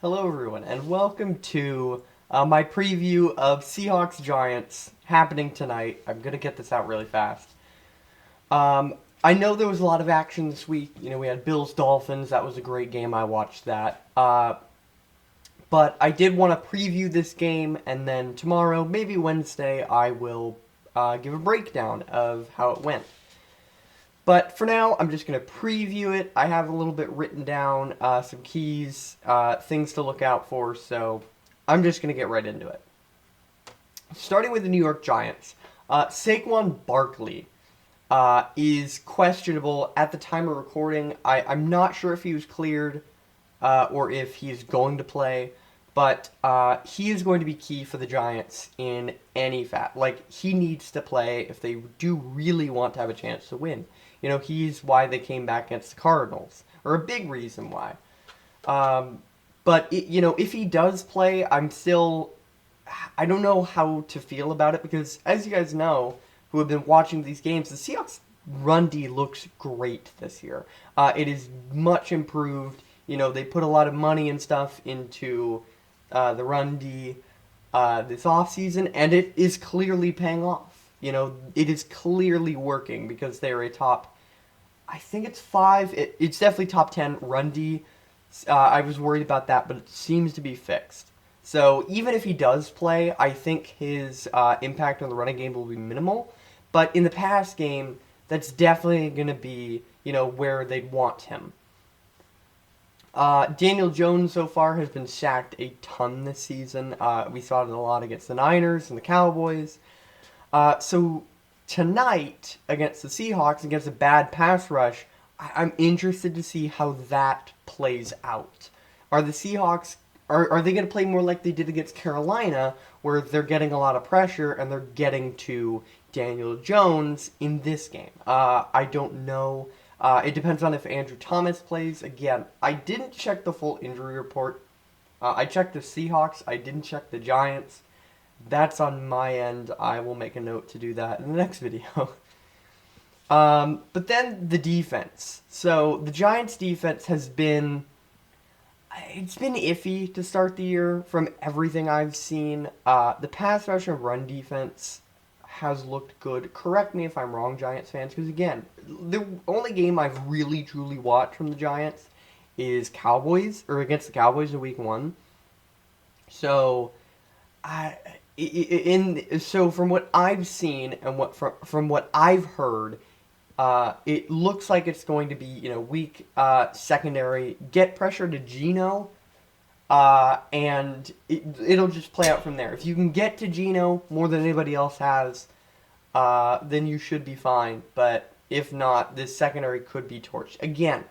Hello, everyone, and welcome to my preview of Seahawks Giants happening tonight. I'm gonna get this out really fast. I know there was a lot of action this week. We had Bills Dolphins. That was a great game. I watched that. But I did want to preview this game, and then tomorrow, maybe Wednesday, I will give a breakdown of how it went. But for now, I'm just going to preview it. I have a little bit written down, some keys, things to look out for, so I'm just going to get right into it. Starting with the New York Giants, Saquon Barkley is questionable at the time of recording. I'm not sure if he was cleared or if he's going to play, but he is going to be key for the Giants in any he needs to play if they do really want to have a chance to win. He's why they came back against the Cardinals, or a big reason why. But if he does play, I don't know how to feel about it because, as you guys know, who have been watching these games, the Seahawks run D looks great this year. It is much improved. They put a lot of money and stuff into the run D this offseason, and it is clearly paying off. It is clearly working because they're a top, I think it's 5, it's definitely top 10 run D. I was worried about that, but it seems to be fixed. So even if he does play, I think his impact on the running game will be minimal. But in the pass game, that's definitely going to be, where they'd want him. Daniel Jones so far has been sacked a ton this season. We saw it a lot against the Niners and the Cowboys. So tonight against the Seahawks, against a bad pass rush, I'm interested to see how that plays out. Are the Seahawks are they going to play more like they did against Carolina, where they're getting a lot of pressure and they're getting to Daniel Jones in this game? I don't know. It depends on if Andrew Thomas plays. Again, I didn't check the full injury report. I checked the Seahawks. I didn't check the Giants. That's on my end. I will make a note to do that in the next video. But then the defense. So the Giants' defense has been iffy to start the year from everything I've seen. The pass rush and run defense has looked good. Correct me if I'm wrong, Giants fans, because again, the only game I've really truly watched from the Giants is against the Cowboys in Week 1. So, so from what I've seen and from what I've heard, it looks like it's going to be weak secondary, get pressure to Geno, and it'll just play out from there. If you can get to Geno more than anybody else has, then you should be fine. But if not, this secondary could be torched. Again,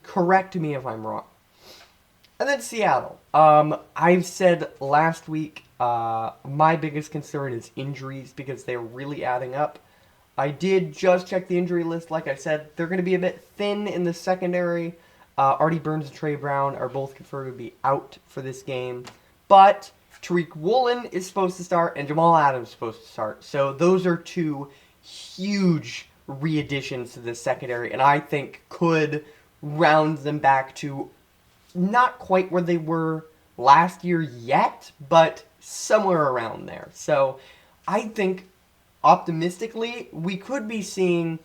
correct me if I'm wrong. And then Seattle. I've said last week my biggest concern is injuries because they're really adding up. I did just check the injury list. Like I said, they're going to be a bit thin in the secondary. Artie Burns and Trey Brown are both confirmed to be out for this game. But Tariq Woolen is supposed to start and Jamal Adams is supposed to start. So those are two huge re-additions to the secondary, and I think could round them back to not quite where they were last year yet, but somewhere around there. So I think optimistically, we could be seeing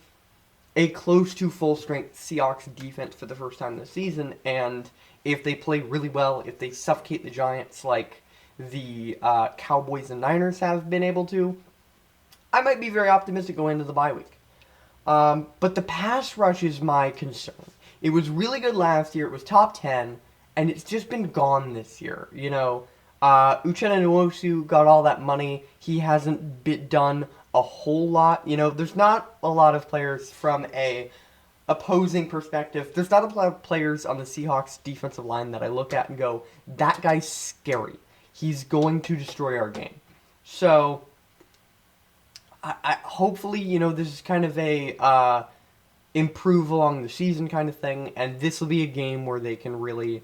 a close to full-strength Seahawks defense for the first time this season, and if they play really well, if they suffocate the Giants like the Cowboys and Niners have been able to, I might be very optimistic going into the bye week. But the pass rush is my concern. It was really good last year. It was top 10, and it's just been gone this year. Uchenna Nwosu got all that money. He hasn't done a whole lot. There's not a lot of players from a opposing perspective. There's not a lot of players on the Seahawks defensive line that I look at and go, that guy's scary. He's going to destroy our game. So, I hopefully, this is kind of a improve along the season kind of thing, and this will be a game where they can really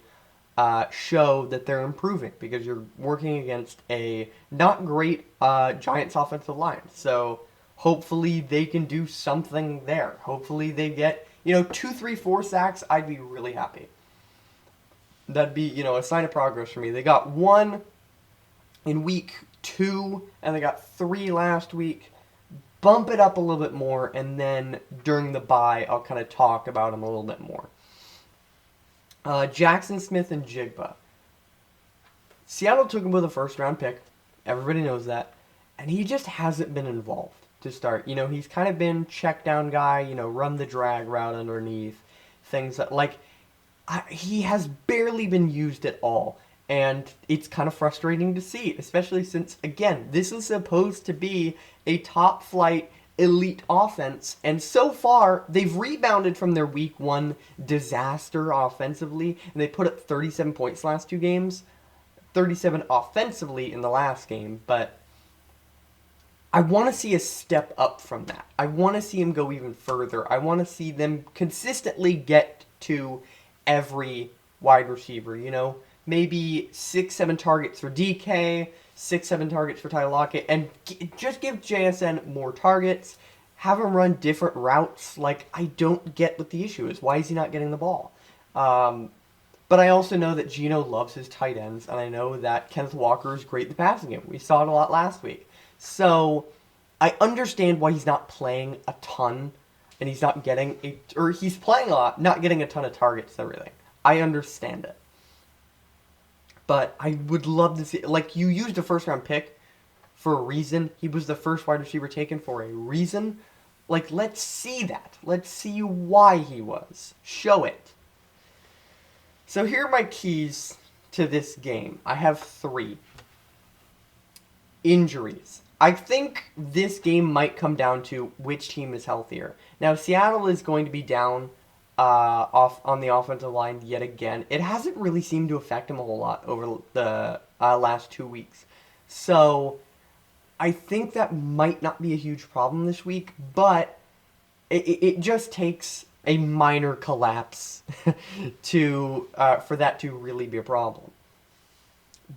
show that they're improving because you're working against a not great Giants offensive line. So hopefully they can do something there. Hopefully they get 2, 3, 4 sacks. I'd be really happy. That'd be, a sign of progress for me. They got one in week 2, and they got 3 last week. Bump it up a little bit more, and then during the bye, I'll kind of talk about them a little bit more. Jackson Smith and Jigba. Seattle took him with a first-round pick. Everybody knows that. And he just hasn't been involved to start. He's kind of been check down guy, run the drag route underneath. Things that, he has barely been used at all. And it's kind of frustrating to see, especially since, again, this is supposed to be a top-flight elite offense. And so far, they've rebounded from their week 1 disaster offensively. And they put up 37 points last 2 games. 37 offensively in the last game, but I want to see a step up from that. I want to see him go even further. I want to see them consistently get to every wide receiver, maybe 6-7 targets for DK, 6-7 targets for Tyler Lockett, and just give JSN more targets, have him run different routes. I don't get what the issue is. Why is he not getting the ball? But I also know that Geno loves his tight ends, and I know that Kenneth Walker is great at the passing game. We saw it a lot last week. So I understand why he's not playing a ton, and he's not getting he's playing a lot, not getting a ton of targets and everything. I understand it. But I would love to see, you used a first-round pick for a reason. He was the first wide receiver taken for a reason. Let's see that. Let's see why he was. Show it. So here are my keys to this game. I have 3. Injuries. I think this game might come down to which team is healthier. Now, Seattle is going to be down off on the offensive line yet again. It hasn't really seemed to affect him a whole lot over the last 2 weeks. So I think that might not be a huge problem this week, but it just takes a minor collapse for that to really be a problem.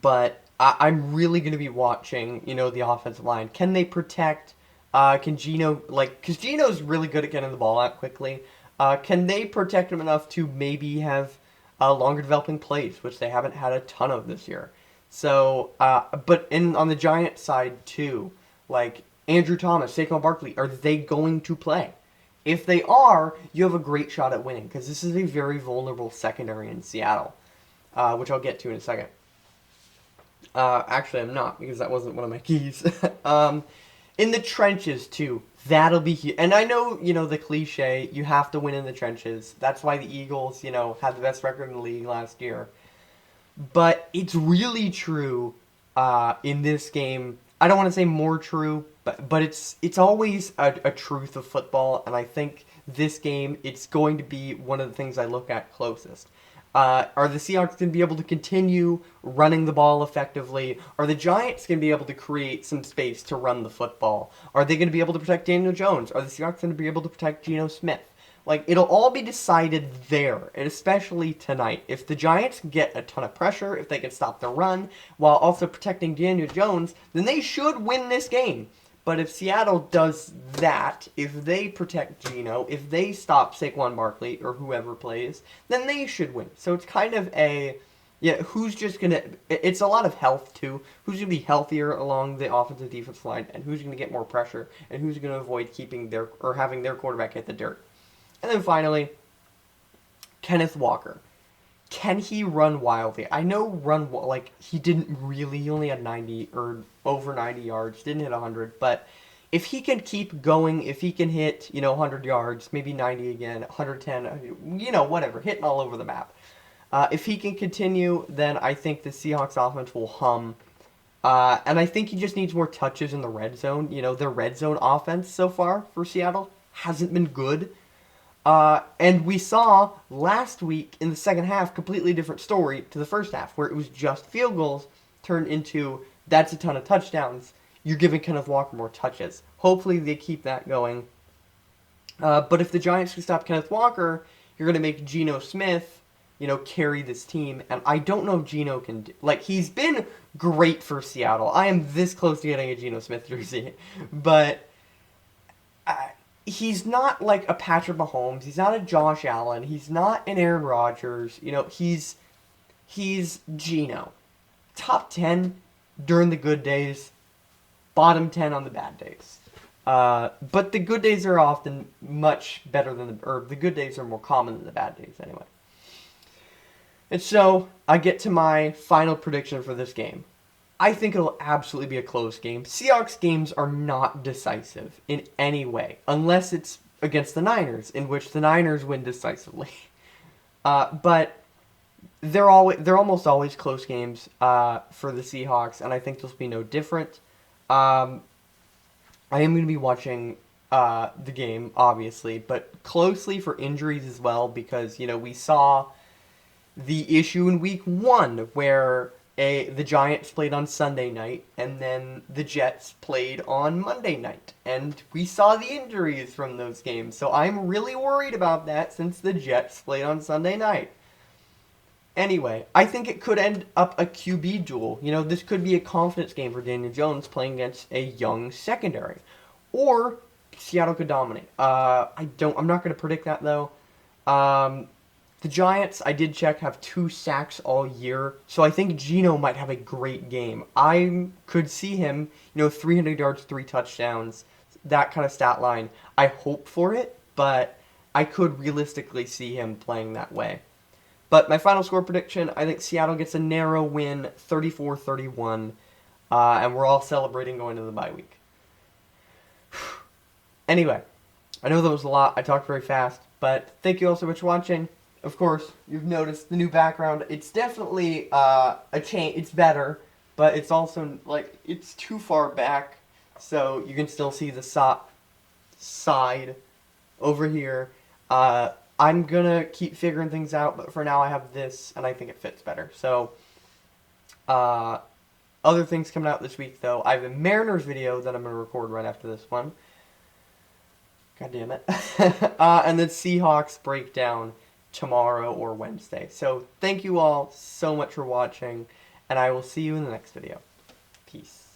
But I'm really going to be watching, the offensive line. Can they protect? Can Geno, because Geno's really good at getting the ball out quickly. Can they protect him enough to maybe have longer developing plays, which they haven't had a ton of this year. So, but on the Giants side too, Andrew Thomas, Saquon Barkley, are they going to play? If they are, you have a great shot at winning, because this is a very vulnerable secondary in Seattle, which I'll get to in a second. Actually, I'm not, because that wasn't one of my keys. In the trenches, too, that'll be huge. And I know, the cliche, you have to win in the trenches. That's why the Eagles, had the best record in the league last year. But it's really true in this game. I don't want to say more true, but it's always a truth of football, and I think this game, it's going to be one of the things I look at closest. Are the Seahawks going to be able to continue running the ball effectively? Are the Giants going to be able to create some space to run the football? Are they going to be able to protect Daniel Jones? Are the Seahawks going to be able to protect Geno Smith? It'll all be decided there, and especially tonight. If the Giants get a ton of pressure, if they can stop the run, while also protecting Daniel Jones, then they should win this game. But if Seattle does that, if they protect Geno, if they stop Saquon Barkley, or whoever plays, then they should win. So it's kind of who's just going to... It's a lot of health, too. Who's going to be healthier along the offensive defensive line, and who's going to get more pressure, and who's going to avoid having their quarterback hit the dirt. And then finally, Kenneth Walker. Can he run wildly? I know he didn't really, he only had 90 or over 90 yards, didn't hit 100, but if he can keep going, if he can hit, 100 yards, maybe 90 again, 110, whatever, hitting all over the map. If he can continue, then I think the Seahawks offense will hum. And I think he just needs more touches in the red zone. Their red zone offense so far for Seattle hasn't been good. And we saw last week in the second half, completely different story to the first half, where it was just field goals turned into, that's a ton of touchdowns. You're giving Kenneth Walker more touches. Hopefully they keep that going. But if the Giants can stop Kenneth Walker, you're going to make Geno Smith, carry this team. And I don't know if Geno can do... he's been great for Seattle. I am this close to getting a Geno Smith jersey. But... he's not like a Patrick Mahomes. He's not a Josh Allen. He's not an Aaron Rodgers. He's He's Geno. Top 10 during the good days, bottom 10 on the bad days. But the good days are often much better than the good days are more common than the bad days anyway. And so, I get to my final prediction for this game. I think it'll absolutely be a close game. Seahawks games are not decisive in any way, unless it's against the Niners, in which the Niners win decisively. But they're almost always close games for the Seahawks, and I think this will be no different. I am going to be watching the game, obviously, but closely for injuries as well, because we saw the issue in Week 1 where the Giants played on Sunday night, and then the Jets played on Monday night. And we saw the injuries from those games, so I'm really worried about that since the Jets played on Sunday night. Anyway, I think it could end up a QB duel. This could be a confidence game for Daniel Jones playing against a young secondary. Or Seattle could dominate. I'm not going to predict that, though. The Giants, I did check, have 2 sacks all year, so I think Geno might have a great game. I could see him, 300 yards, 3 touchdowns, that kind of stat line. I hope for it, but I could realistically see him playing that way. But my final score prediction, I think Seattle gets a narrow win, 34-31, and we're all celebrating going to the bye week. Anyway, I know that was a lot. I talked very fast, but thank you all so much for watching. Of course, you've noticed the new background. It's definitely a change. It's better, but it's also, it's too far back, so you can still see the side over here. I'm going to keep figuring things out, but for now I have this, and I think it fits better. So, other things coming out this week, though. I have a Mariners video that I'm going to record right after this one. God damn it. And then Seahawks breakdown tomorrow or Wednesday. So, thank you all so much for watching, and I will see you in the next video. Peace.